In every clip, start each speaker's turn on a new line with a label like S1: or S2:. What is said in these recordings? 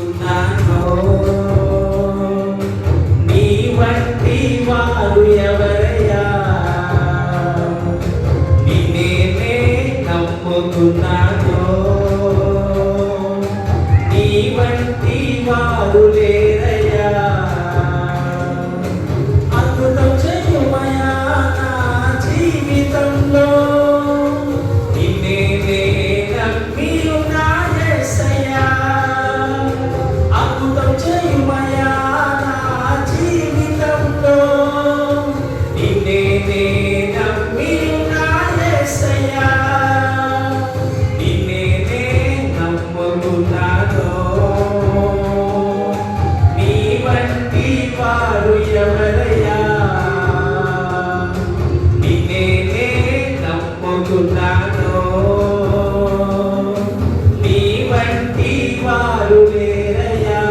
S1: నమ్ముకున్నానో నీ వంటి వారు ఎవరయ్యా నిన్నే నమ్ముకున్నానో నీ వంటి వారు లేరయ్యా అద్భుతం చెయ్యుమయ్యా నా జీవితంలో ఎవరయ్యా నిన్నే నమ్ముకున్నాను నీ వంటి వారు లేరయ్యా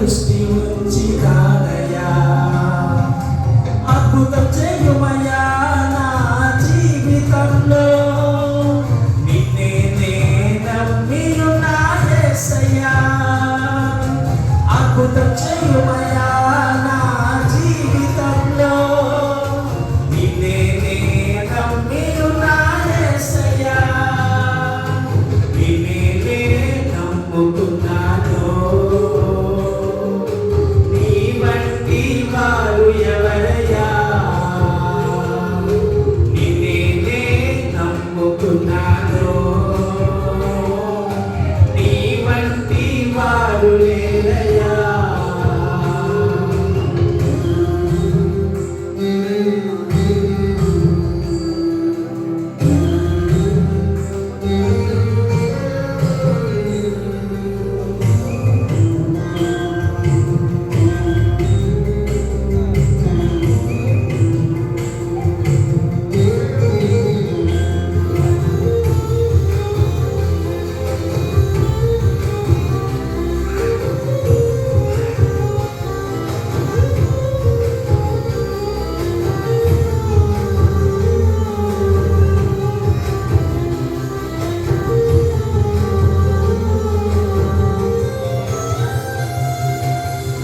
S1: దృష్టి ఉంచినానయ్యా అద్భుతం చెయ్యుమయ్యా నా జీవితంలో నిన్నే నమ్మియున్నా యేసయ్యా అద్భుతం చెయ్యుమయ్యా నా జీవితంలో నిన్నే నమ్మియున్నా యేసయ్యా నిన్నే నమ్ముకున్నాను ఎవరయ్యా నిన్నే నమ్ముకున్నాను నీ వంటి వారు లేరయ్యా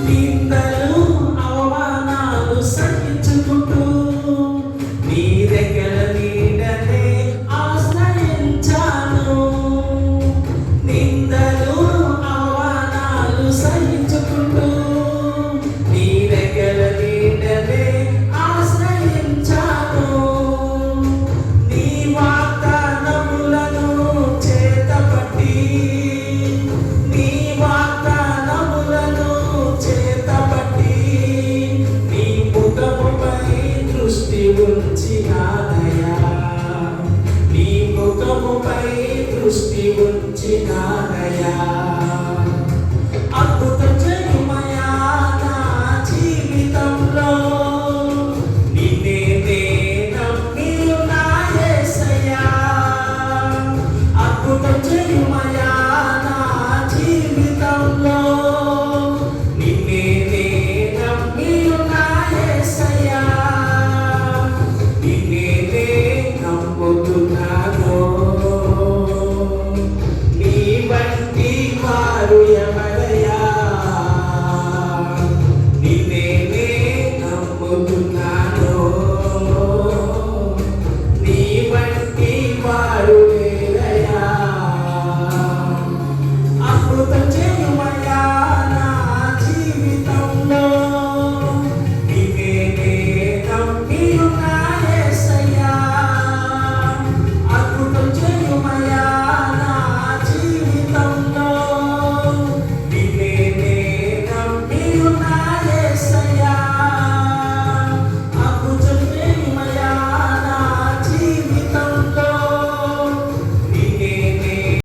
S1: నిందలు అవమానాలు సహించుకుంటూ నీ దగ్గర నీడనే ఆశ్రయించాను నిందలు అవమానాలు సహించుకుంటూ నీ దగ్గర నీడనే ఆశ్రయించాను నీ వాగ్దానములను చేతపట్టి నీ ఉంచినానయ్యా నీ ముఖముపై దృష్టి ఉంచినానయ్యా